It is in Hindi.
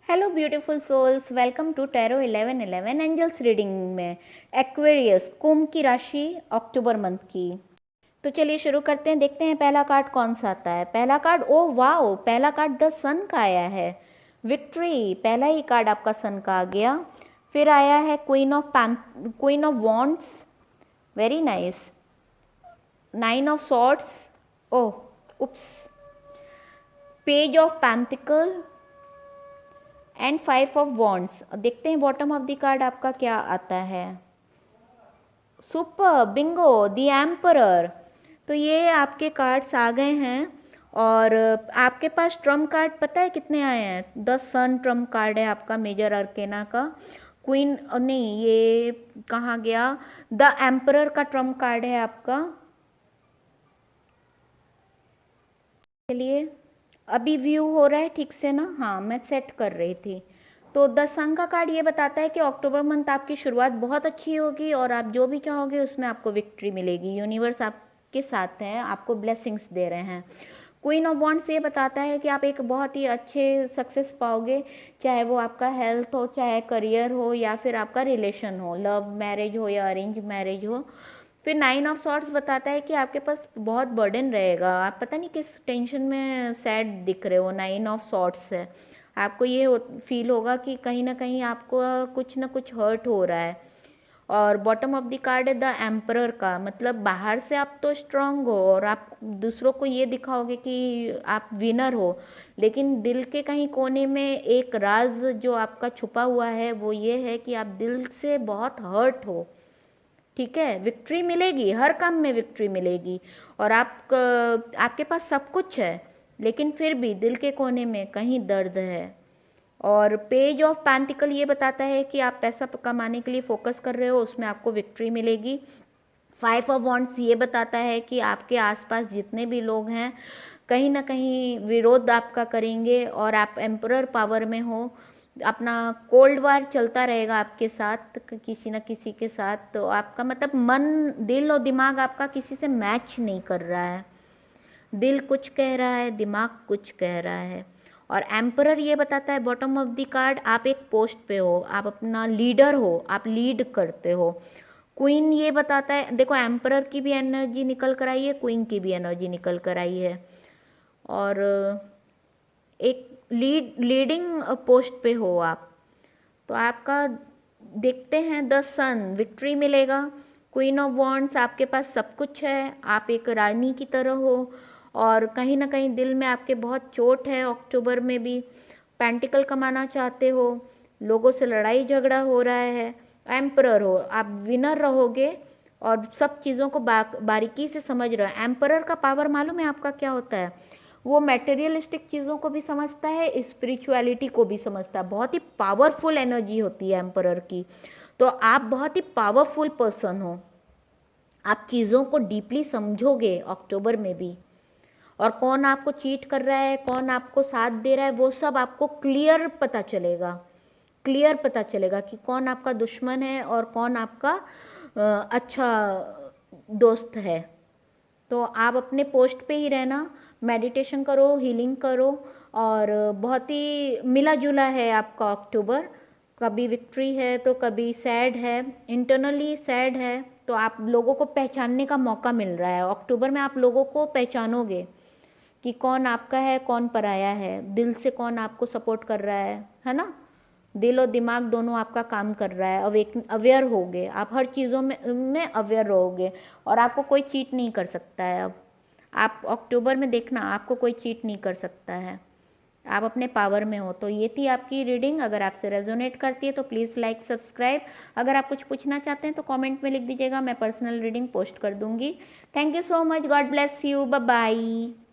Hello beautiful souls, welcome to tarot 1111 angels reading में एक्वेरियस कुंभ की राशि अक्टूबर मंथ की। तो चलिए शुरू करते हैं, देखते हैं पहला कार्ड कौन सा आता है। पहला कार्ड, ओ वाओ, पहला कार्ड द सन का आया है। विक्ट्री, पहला ही कार्ड आपका सन का आ गया। फिर आया है queen of wands, very nice. Nine of swords, oh oops, page of pentacle and 5 of wands. देखते हैं बॉटम ऑफ द कार्ड आपका क्या आता है। Super Bingo, the emperor. तो ये आपके कार्ड्स आ गए हैं। और आपके पास ट्रम्प कार्ड पता है कितने आए हैं? 10 सन ट्रम्प कार्ड है आपका मेजर अर्केना का। क्वीन नहीं, ये कहाँ गया? द एम्परर का ट्रम्प कार्ड है आपका। चलिए, अभी व्यू हो रहा है ठीक से ना? हाँ, मैं सेट कर रही थी। तो 10 सन का कार्ड ये बताता है कि अक्टूबर मंथ आपकी शुरुआत बहुत अच्छी होगी और आप जो भी चाहोगे उसमें आपको विक्ट्री मिलेगी। यूनिवर्स आपके साथ है, आपको ब्लेसिंग्स दे रहे हैं। क्वीन ऑफ वॉन्ड्स ये बताता है कि आप एक बहुत ही अच्छे सक्सेस पाओगे, चाहे वो आपका हेल्थ हो, चाहे करियर हो, या फिर आपका रिलेशन हो, लव मैरिज हो या अरेंज मैरिज हो। फिर 9 ऑफ सॉर्ट्स बताता है कि आपके पास बहुत बर्डन रहेगा, आप पता नहीं किस टेंशन में सैड दिख रहे हो। 9 ऑफ सॉर्ट्स है, आपको ये फील होगा कि कहीं ना कहीं आपको कुछ ना कुछ हर्ट हो रहा है। और बॉटम ऑफ द कार्ड है द एम्परर का, मतलब बाहर से आप तो स्ट्रांग हो और आप दूसरों को ये दिखाओगे कि आप विनर हो, लेकिन दिल के कहीं कोने में एक राज जो आपका छुपा हुआ है वो ये है कि आप दिल से बहुत हर्ट हो। ठीक है, विक्ट्री मिलेगी, हर काम में विक्ट्री मिलेगी। और आपके पास सब कुछ है, लेकिन फिर भी दिल के कोने में कहीं दर्द है। और पेज ऑफ पेंटिकल ये बताता है कि आप पैसा कमाने के लिए फोकस कर रहे हो, उसमें आपको विक्ट्री मिलेगी। 5 ऑफ वॉन्ड्स ये बताता है कि आपके आसपास जितने भी लोग हैं कहीं ना कहीं विरोध आपका करेंगे और आप एम्परर पावर में हो। अपना कोल्ड वार चलता रहेगा आपके साथ, किसी न किसी के साथ। तो आपका मतलब मन, दिल और दिमाग आपका किसी से मैच नहीं कर रहा है। दिल कुछ कह रहा है, दिमाग कुछ कह रहा है। और एम्परर ये बताता है बॉटम ऑफ द कार्ड, आप एक पोस्ट पे हो, आप अपना लीडर हो, आप लीड करते हो। क्वीन ये बताता है, देखो एम्परर की भी एनर्जी निकल कर आई है, क्वीन की भी एनर्जी निकल कर आई है। और एक लीडिंग पोस्ट पे हो आप, तो आपका देखते हैं 10 सन, विक्ट्री मिलेगा। क्वीन ऑफ वॉन्ड्स, आपके पास सब कुछ है, आप एक रानी की तरह हो। और कहीं ना कहीं दिल में आपके बहुत चोट है, अक्टूबर में भी पेंटिकल कमाना चाहते हो, लोगों से लड़ाई झगड़ा हो रहा है। एम्परर हो, आप विनर रहोगे और सब चीज़ों को बारीकी से समझ रहे हो। एम्परर का पावर मालूम है आपका क्या होता है? वो मटेरियलिस्टिक चीज़ों को भी समझता है, स्पिरिचुअलिटी को भी समझता है। बहुत ही पावरफुल एनर्जी होती है एम्परर की। तो आप बहुत ही पावरफुल पर्सन हो, आप चीज़ों को डीपली समझोगे अक्टूबर में भी। और कौन आपको चीट कर रहा है, कौन आपको साथ दे रहा है, वो सब आपको क्लियर पता चलेगा। क्लियर पता चलेगा कि कौन आपका दुश्मन है और कौन आपका अच्छा दोस्त है। तो आप अपने पोस्ट पे ही रहना, मेडिटेशन करो, हीलिंग करो। और बहुत ही मिला जुला है आपका अक्टूबर, कभी विक्ट्री है तो कभी सैड है, इंटरनली सैड है। तो आप लोगों को पहचानने का मौका मिल रहा है अक्टूबर में, आप लोगों को पहचानोगे कि कौन आपका है कौन पराया है, दिल से कौन आपको सपोर्ट कर रहा है ना? दिल और दिमाग दोनों आपका काम कर रहा है। अवेयर होगे आप, हर चीज़ों में अवेयर रहोगे और आपको कोई चीट नहीं कर सकता है। अब आप अक्टूबर में देखना, आपको कोई चीट नहीं कर सकता है, आप अपने पावर में हो। तो ये थी आपकी रीडिंग, अगर आपसे रेजोनेट करती है तो प्लीज़ लाइक सब्सक्राइब। अगर आप कुछ पूछना चाहते हैं तो कमेंट में लिख दीजिएगा, मैं पर्सनल रीडिंग पोस्ट कर दूंगी। Thank you so much, God bless you, bye bye.